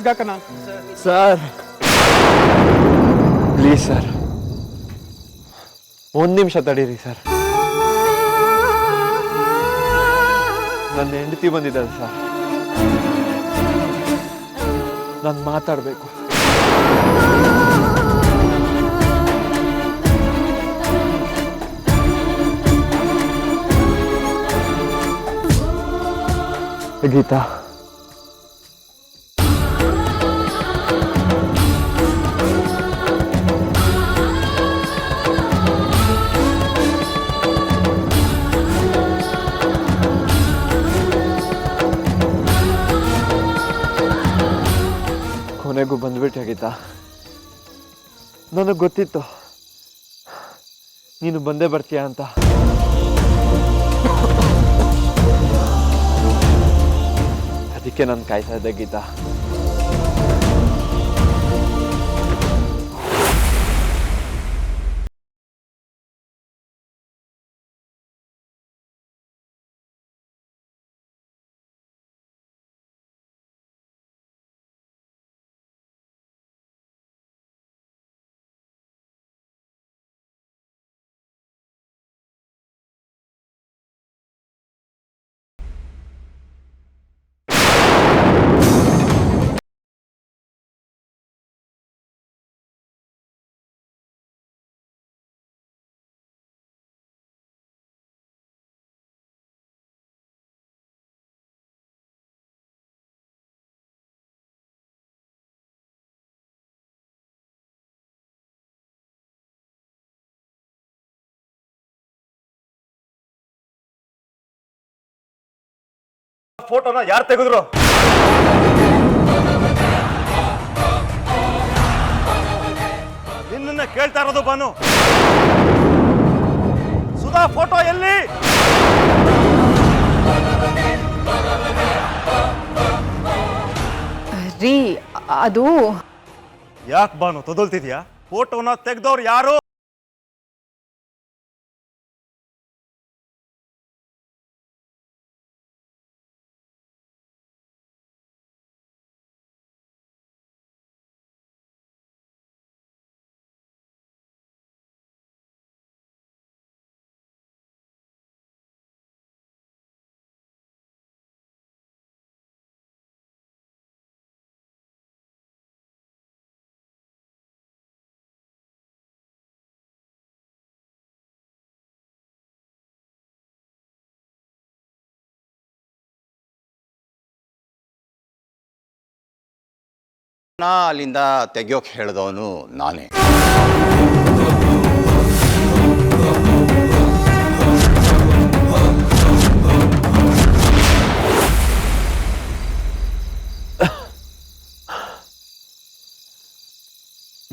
ಹಾಕಣ. Sir please sir, ಒಂದು ನಿಮಿಷ ತಡೀರಿ ಸರ್. ನನ್ನ ಹೆಂಡತಿ ಬಂದಿದ್ದಾಳೆ ಸರ್, ನಾನು ಮಾತಾಡಬೇಕು. ಗೀತಾ, ಕೊನೆಗೂ ಬಂದ್ಬಿಟ್ಟೆ ಗೀತಾ. ನನಗೆ ಗೊತ್ತಿತ್ತು ನೀನು ಬಂದೇ ಬರ್ತೀಯ ಅಂತ. ಅದಕ್ಕೆ ನಾನು ಕಾಯ್ತಾ ಇದ್ದೆ ಗೀತಾ. ಫೋಟೋನ ಯಾರು ತೆಗೆದ್ರು? ನಿನ್ನ ಕೇಳ್ತಾ ಇರೋದು ಬಾನು. ಸುಧಾ ಫೋಟೋ ಎಲ್ಲಿ? ರೀ ಅದು ಯಾಕೆ ಬಾನು ತೊದಲ್ತಿದ್ಯಾ? ಫೋಟೋನ ತೆಗೆದವ್ರು ಯಾರು? ಅಲ್ಲಿಂದ ತೆಗಿಯೋಕೆ ಹೇಳಿದವನು ನಾನೇ.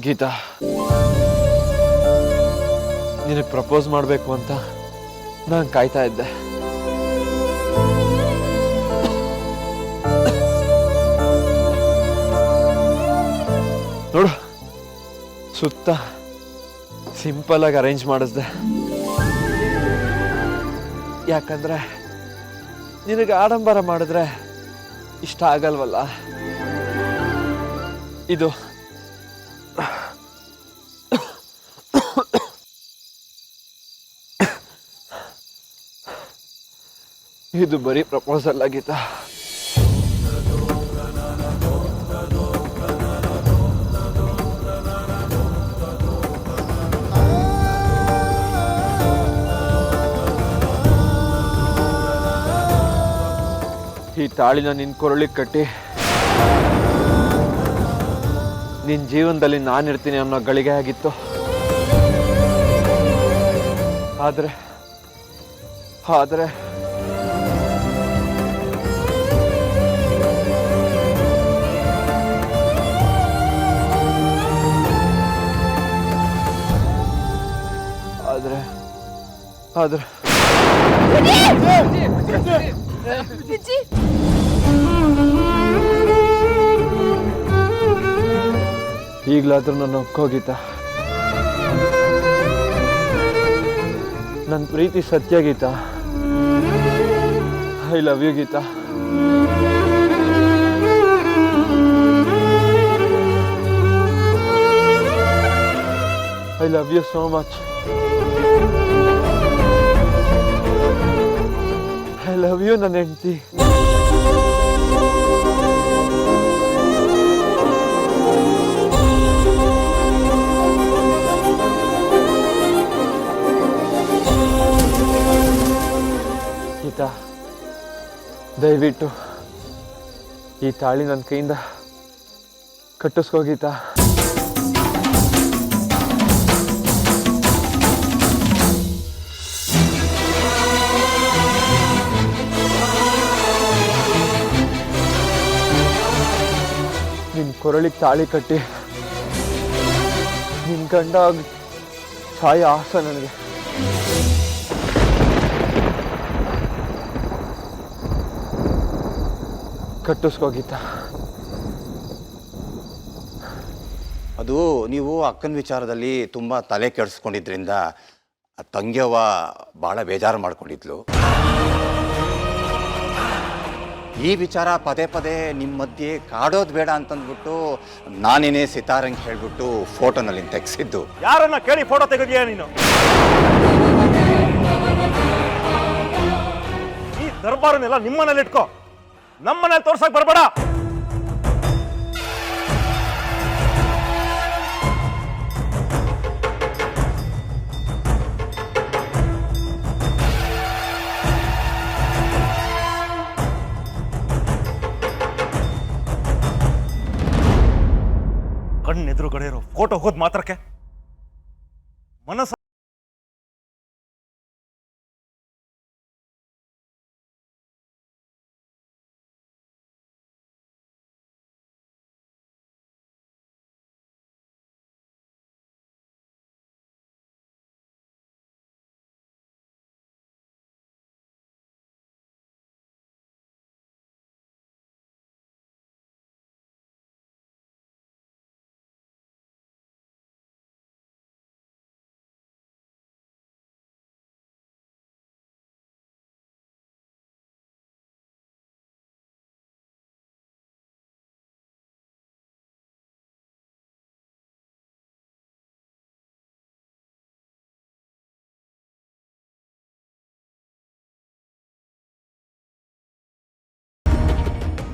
ಗೀತಾ, ನಿನಗೆ ಪ್ರಪೋಸ್ ಮಾಡಬೇಕು ಅಂತ ನಾನು ಕಾಯ್ತಾ ಇದ್ದೆ. ನೋಡು, ಸುತ್ತ ಸಿಂಪಲ್ ಆಗಿ ಅರೇಂಜ್ ಮಾಡಿಸ್ದೆ. ಯಾಕಂದ್ರೆ ನಿನಗೆ ಆಡಂಬರ ಮಾಡಿದ್ರೆ ಇಷ್ಟ ಆಗಲ್ವಲ್ಲ. ಇದು ಇದು ಬರೀ ಪ್ರಪೋಸಲ್ ಆಗಿತ್ತಾ? ಈ ತಾಳಿನ ನಿನ್ನ ಕೊರಳಿಗೆ ಕಟ್ಟಿ ನಿನ್ನ ಜೀವನದಲ್ಲಿ ನಾನಿರ್ತೀನಿ ಅನ್ನೋ ಗಳಿಗೆ ಆಗಿತ್ತು. ಆದರೆ ಆದರೆ ಆದರೆ ಆದರೆ ಈಗಲಾದ್ರೂ ನನ್ನ ಒಪ್ಕೋಗೀತಾ. ನನ್ನ ಪ್ರೀತಿ ಸತ್ಯ Geetha. I love you Geetha. I love you so much. I love you ನನ್ನ ಹೆಂಡತಿ. ಗೀತಾ, ದಯವಿಟ್ಟು ಈ ತಾಳಿ ನನ್ನ ಕೈಯಿಂದ ಕಟ್ಟಿಸ್ಕೋ ಗೀತಾ. ನಿನ್ನ ಕೊರಳಿಗೆ ತಾಳಿ ಕಟ್ಟಿ ನಿನ್ನ ಗಂಡ ಸಾಯೋ ಆಸೆ ನನಗೆ. ಕಟ್ಟಿಸ್ಕೋ ಗೀತಾ. ಅದು ನೀವು ಅಕ್ಕನ ವಿಚಾರದಲ್ಲಿ ತುಂಬ ತಲೆ ಕೆಡಿಸ್ಕೊಂಡಿದ್ರಿಂದ ತಂಗಿಯವ್ವ ಭಾಳ ಬೇಜಾರು ಮಾಡ್ಕೊಂಡಿದ್ಲು. ಈ ವಿಚಾರ ಪದೇ ಪದೇ ನಿಮ್ಮ ಮಧ್ಯೆ ಕಾಡೋದು ಬೇಡ ಅಂತಂದ್ಬಿಟ್ಟು ನಾನೇನೇ ಸಿತಾರಂಗೆ ಹೇಳ್ಬಿಟ್ಟು ಫೋಟೋನಲ್ಲಿ ತೆಗೆಸಿದ್ದು. ಯಾರನ್ನ ಕೇಳಿ ಫೋಟೋ ತೆಗೆದಿಯಾ ನೀನು? ಈ ದರ್ಬಾರನ್ನೆಲ್ಲ ನಿಮ್ಮನೇಲಿ ಇಟ್ಕೋ, ನಮ್ಮನೇಲಿ ತೋರ್ಸಕ್ ಬರಬೇಡ. ಕಣ್ಣೆದುರುಗಡೆ ಇರೋ ಫೋಟೋ ಹೋದ್ ಮಾತ್ರಕ್ಕೆ ಮನಸ್ಸು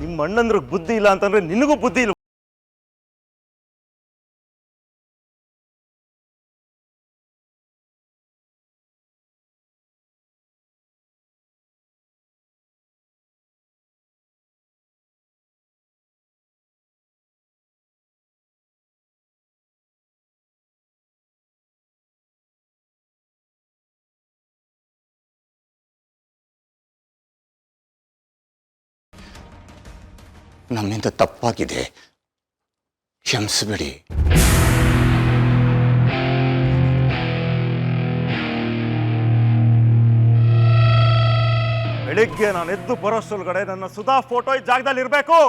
ನಿಮ್ಮ ಅಣ್ಣಂದ್ರಿಗೆ ಬುದ್ಧಿ ಇಲ್ಲ ಅಂತಂದ್ರೆ ನಿನಗೂ ಬುದ್ಧಿ ಇಲ್ಲ. ನಮ್ಮಿಂದ ತಪ್ಪಾಗಿದೆ, ಕ್ಷಮಿಸಬೇಡಿ. ಬೆಳಿಗ್ಗೆ ನಾನು ಎದ್ದು ಬರೋಷ್ಟೊಳಗಡೆ ನನ್ನ ಸುಧಾ ಫೋಟೋ ಈ ಜಾಗದಲ್ಲಿ ಇರಬೇಕು.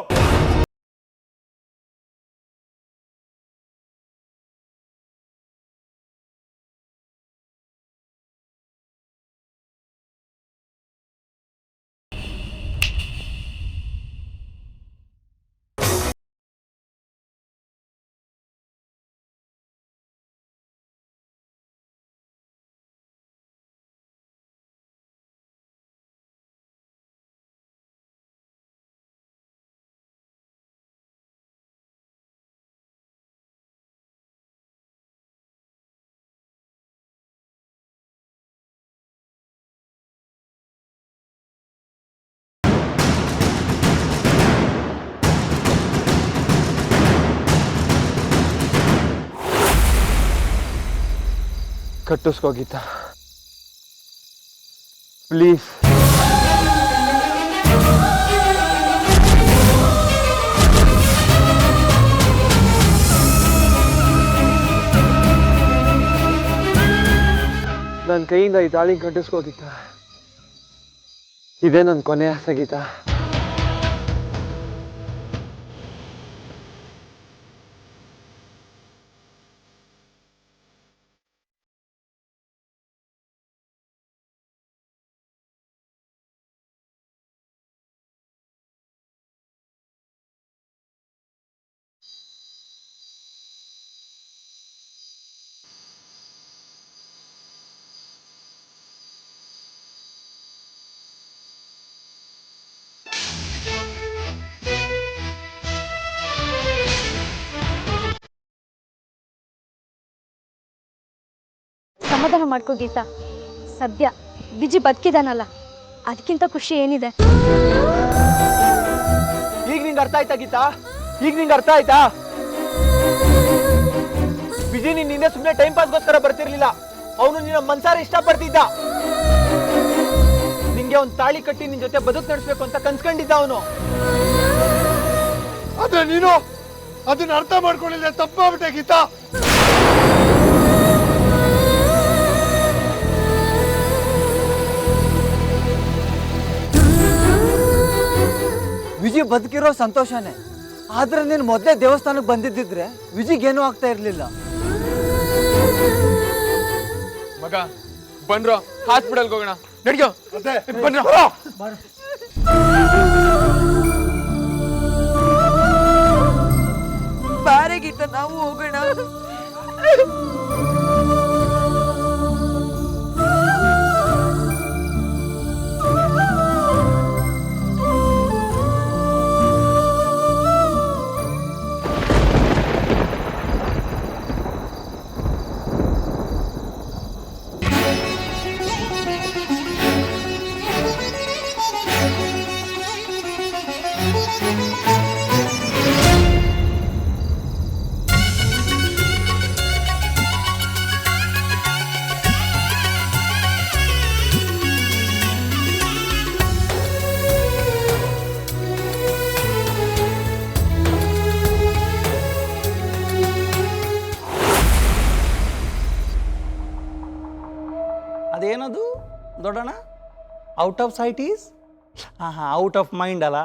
ಕಟ್ಟಿಸ್ಕೋ ಗೀತಾ, ಪ್ಲೀಸ್. ನನ್ನ ಕೈಯಿಂದ ಈ ತಾಳಿ ಕಟ್ಟಿಸ್ಕೋ ಗೀತಾ. ಇದೇ ನನ್ನ ಕೊನೆ ಆಸೆ ಗೀತಾ. ಸಮಾಧಾನ ಮಾಡ್ಕೋ ಗೀತಾ. ಸದ್ಯ ವಿಜಿ ಬದುಕಿದಾನಲ್ಲ, ಅದಕ್ಕಿಂತ ಖುಷಿ ಏನಿದೆ? ಈಗ ನಿಂಗೆ ಅರ್ಥ ಆಯ್ತಾ ಗೀತಾ? ಈಗ ನಿಂಗೆ ಅರ್ಥ ಆಯ್ತಾ? ವಿಜಯ್ ನೀನ್ ನಿನ್ನೆ ಸುಮ್ಮನೆ ಟೈಮ್ ಪಾಸ್ಗೋಸ್ಕರ ಬರ್ತಿರ್ಲಿಲ್ಲ, ಅವನು ನಿನ್ನ ಮನ್ಸಾರ ಇಷ್ಟಪಡ್ತಿದ್ದ. ನಿಂಗೆ ಒಂದು ತಾಳಿ ಕಟ್ಟಿ ನಿನ್ ಜೊತೆ ಬದುಕು ನಡೆಸ್ಬೇಕು ಅಂತ ಕನ್ಸ್ಕೊಂಡಿದ್ದ ಅವನು. ಆದ್ರೆ ನೀನು ಅದನ್ನ ಅರ್ಥ ಮಾಡ್ಕೊಳ್ಳಿಲ್ಲ, ತಪ್ಪಾಗ್ಬಿಟ್ಟೆ ಗೀತಾ. ವಿಜಯ್ ಬದುಕಿರೋ ಸಂತೋಷನೇ, ಆದ್ರೆ ನೀನು ಮೊದಲೇ ದೇವಸ್ಥಾನಕ್ಕೆ ಬಂದಿದ್ದಿದ್ರೆ ವಿಜಿಗೇನೂ ಆಗ್ತಾ ಇರ್ಲಿಲ್ಲ. ಮಗ ಬಂದ್ರೋ ಹಾಸ್ಪಿಟಲ್ಗೆ ಹೋಗೋಣ, ನಡಿಯೋ ಬಂದ್ರೋ. ಬಾರೆ ಗೀತಾ, ನಾವು ಹೋಗೋಣ. ಅದೇನದು ದೊಡ್ಡಣ್ಣ? Out of sight is out of mind ಅಲ್ಲ?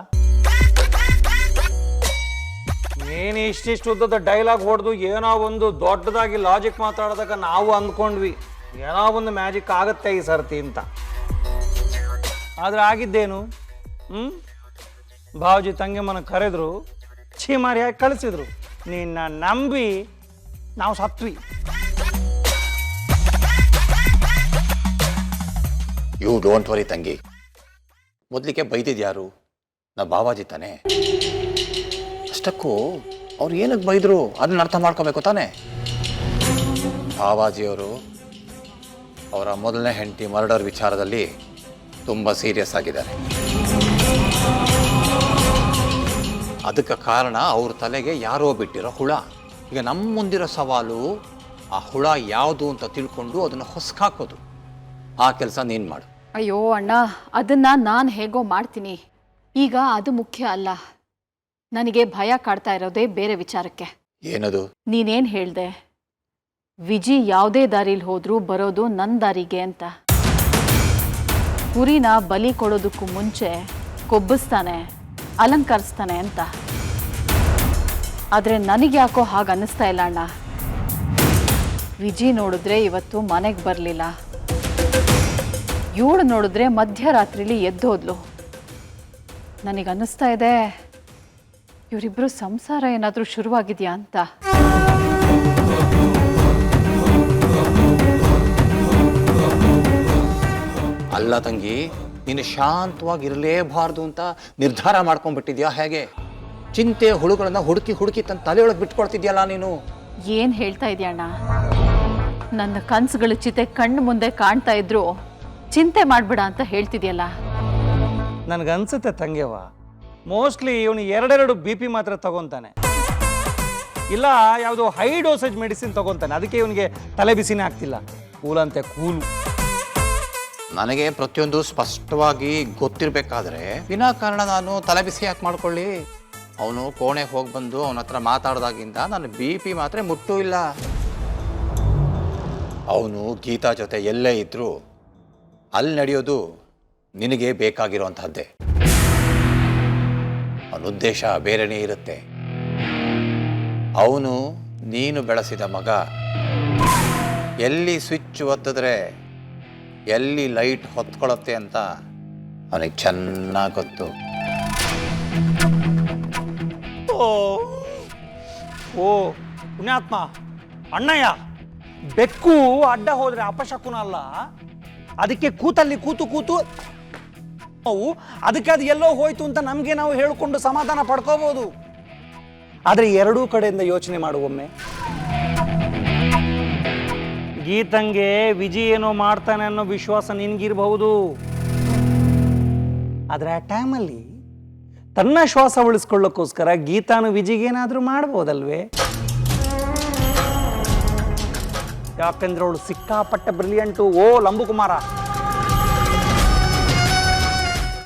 ಏನು ಇಷ್ಟಿಷ್ಟು ಉದ್ದದ ಡೈಲಾಗ್ ಹೊಡೆದು ಏನೋ ಒಂದು ದೊಡ್ಡದಾಗಿ ಲಾಜಿಕ್ ಮಾತಾಡಿದಾಗ ನಾವು ಅಂದ್ಕೊಂಡ್ವಿ ಏನೋ ಒಂದು ಮ್ಯಾಜಿಕ್ ಆಗುತ್ತೆ ಈ ಸರ್ತಿ ಅಂತ. ಆದರೆ ಆಗಿದ್ದೇನು? ಭಾವಜಿ ತಂಗಿಮ್ಮನ ಕರೆದ್ರು, ಛೀಮಾರಿಯಾಗಿ ಕಳಿಸಿದ್ರು. ನಿನ್ನ ನಂಬಿ ನಾವು ಸತ್ವಿ. ಯು ಡೋಂಟ್ ವರಿ ತಂಗಿ. ಮೊದಲಿಗೆ ಬೈದಿದ್ಯಾರು? ನಾ ಬಾವಾಜಿ ತಾನೆ. ಅಷ್ಟಕ್ಕೂ ಅವ್ರು ಏನಕ್ಕೆ ಬೈದರು ಅದನ್ನ ಅರ್ಥ ಮಾಡ್ಕೋಬೇಕು ತಾನೆ. ಬಾವಾಜಿಯವರು ಅವರ ಮೊದಲನೇ ಹೆಂಡತಿ ಮರ್ಡರ್ ವಿಚಾರದಲ್ಲಿ ತುಂಬ ಸೀರಿಯಸ್ ಆಗಿದ್ದಾರೆ. ಅದಕ್ಕೆ ಕಾರಣ ಅವ್ರ ತಲೆಗೆ ಯಾರೋ ಬಿಟ್ಟಿರೋ ಹುಳ. ಈಗ ನಮ್ಮ ಮುಂದಿರೋ ಸವಾಲು ಆ ಹುಳ ಯಾವುದು ಅಂತ ತಿಳ್ಕೊಂಡು ಅದನ್ನು ಹೊಸ್ಕಾಕೋದು. ಆ ಕೆಲಸ ನೀನು ಮಾಡು. ಅಯ್ಯೋ ಅಣ್ಣ, ಅದನ್ನ ನಾನು ಹೇಗೋ ಮಾಡ್ತೀನಿ. ಈಗ ಅದು ಮುಖ್ಯ ಅಲ್ಲ. ನನಗೆ ಭಯ ಕಾಡ್ತಾ ಇರೋದೇ ಬೇರೆ ವಿಚಾರಕ್ಕೆ. ಏನದು? ನೀನೇನು ಹೇಳ್ದೆ, ವಿಜಿ ಯಾವುದೇ ದಾರಿಲಿ ಹೋದ್ರೂ ಬರೋದು ನನ್ನ ದಾರಿಗೆ ಅಂತ. ಕುರಿನ ಬಲಿ ಕೊಡೋದಕ್ಕೂ ಮುಂಚೆ ಕೊಬ್ಬಿಸ್ತಾನೆ, ಅಲಂಕರಿಸ್ತಾನೆ ಅಂತ. ಆದರೆ ನನಗೆ ಯಾಕೋ ಹಾಗೆ ಅನ್ನಿಸ್ತಾ ಇಲ್ಲ ಅಣ್ಣ. ವಿಜಿ ನೋಡಿದ್ರೆ ಇವತ್ತು ಮನೆಗೆ ಬರಲಿಲ್ಲ, ಇವಳು ನೋಡಿದ್ರೆ ಮಧ್ಯರಾತ್ರಿಲಿ ಎದ್ದೋದ್ಲು. ನನಗನ್ನಿಸ್ತಾ ಇದೆ ಇವರಿಬ್ಬರು ಸಂಸಾರ ಏನಾದರೂ ಶುರುವಾಗಿದೆಯಾ ಅಂತ. ಅಲ್ಲ ತಂಗಿ, ನೀನು ಶಾಂತವಾಗಿರಲೇಬಾರ್ದು ಅಂತ ನಿರ್ಧಾರ ಮಾಡ್ಕೊಂಡ್ಬಿಟ್ಟಿದ್ಯಾ ಹೇಗೆ? ಚಿಂತೆ ಹುಳುಗಳನ್ನ ಹುಡುಕಿ ಹುಡುಕಿ ತನ್ನ ತಲೆಯೊಳಗೆ ಬಿಟ್ಕೊಳ್ತಿದ್ಯಲ್ಲ ನೀನು. ಏನು ಹೇಳ್ತಾ ಇದೆಯಣ್ಣ? ನನ್ನ ಕನಸುಗಳು ಚಿತೆ ಕಣ್ಣು ಮುಂದೆ ಕಾಣ್ತಾ ಇದ್ರು ಚಿಂತೆ ಮಾಡ್ಬೇಡ ಅಂತ ಹೇಳ್ತಿದ್ಯಲ್ಲ. ನನಗನ್ಸುತ್ತೆ ತಂಗ್ಯವ, ಮೋಸ್ಟ್ಲಿ ಇವನು ಎರಡೆರಡು BP ಮಾತ್ರ ತಗೊತಾನೆ, ಇಲ್ಲ ಯಾವುದೋ ಹೈ ಡೋಸೇಜ್ ಮೆಡಿಸಿನ್ ತಗೊತಾನೆ. ಅದಕ್ಕೆ ಇವನಿಗೆ ತಲೆ ಬಿಸಿನೇ ಆಗ್ತಿಲ್ಲ. ಕೂಲಂತೆ ಕೂಲು. ನನಗೆ ಪ್ರತಿಯೊಂದು ಸ್ಪಷ್ಟವಾಗಿ ಗೊತ್ತಿರಬೇಕಾದ್ರೆ ವಿನಾಕಾರಣ ನಾನು ತಲೆ ಬಿಸಿ ಯಾಕೆ ಮಾಡ್ಕೊಳ್ಳಿ? ಅವನು ಕೋಣೆಗೆ ಹೋಗಿ ಬಂದು ಅವನ ಹತ್ರ ಮಾತಾಡ್ದಾಗಿಂದ ನಾನು BP ಮಾತ್ರ ಮುಟ್ಟೂ ಇಲ್ಲ. ಅವನು ಗೀತಾ ಜೊತೆ ಎಲ್ಲೇ ಇದ್ರೂ ಅಲ್ಲಿ ನಡೆಯೋದು ನಿನಗೆ ಬೇಕಾಗಿರೋಂಥದ್ದೇ. ಅವನ ಉದ್ದೇಶ ಬೇರೆನೇ ಇರುತ್ತೆ. ಅವನು ನೀನು ಬೆಳೆಸಿದ ಮಗ. ಎಲ್ಲಿ ಸ್ವಿಚ್ ಒತ್ತಿದ್ರೆ ಎಲ್ಲಿ ಲೈಟ್ ಹೊತ್ಕೊಳ್ಳುತ್ತೆ ಅಂತ ಅವನಿಗೆ ಚೆನ್ನಾಗಿ ಗೊತ್ತು. ಓ ಪುಣ್ಯಾತ್ಮ ಅಣ್ಣಯ್ಯ, ಬೆಕ್ಕು ಅಡ್ಡ ಹೋದ್ರೆ ಅಪಶಕುನ ಅಲ್ಲ. ಅದಕ್ಕೆ ಕೂತಲ್ಲಿ ಕೂತು ಕೂತು ಅದಕ್ಕೆ ಅದು ಎಲ್ಲೋ ಹೋಯ್ತು ಅಂತ ನಮಗೆ ನಾವು ಹೇಳ್ಕೊಂಡು ಸಮಾಧಾನ ಪಡ್ಕೋಬಹುದು. ಆದರೆ ಎರಡೂ ಕಡೆಯಿಂದ ಯೋಚನೆ ಮಾಡುವೊಮ್ಮೆ. ಗೀತಂಗೆ ವಿಜಿ ಏನೋ ಮಾಡ್ತಾನೆ ಅನ್ನೋ ವಿಶ್ವಾಸ ನಿನ್ಗಿರ್ಬಹುದು, ಆದ್ರೆ ಆ ಟೈಮಲ್ಲಿ ತನ್ನ ಶ್ವಾಸ ಉಳಿಸ್ಕೊಳ್ಳೋಕ್ಕೋಸ್ಕರ ಗೀತಾನು ವಿಜಿಗೇನಾದ್ರೂ ಮಾಡ್ಬೋದಲ್ವೇ? ಯಾಕಂದ್ರೆ ಅವಳು ಸಿಕ್ಕಾಪಟ್ಟ ಬ್ರಿಲಿಯಂಟು. ಓ ಲಂಬುಕುಮಾರ,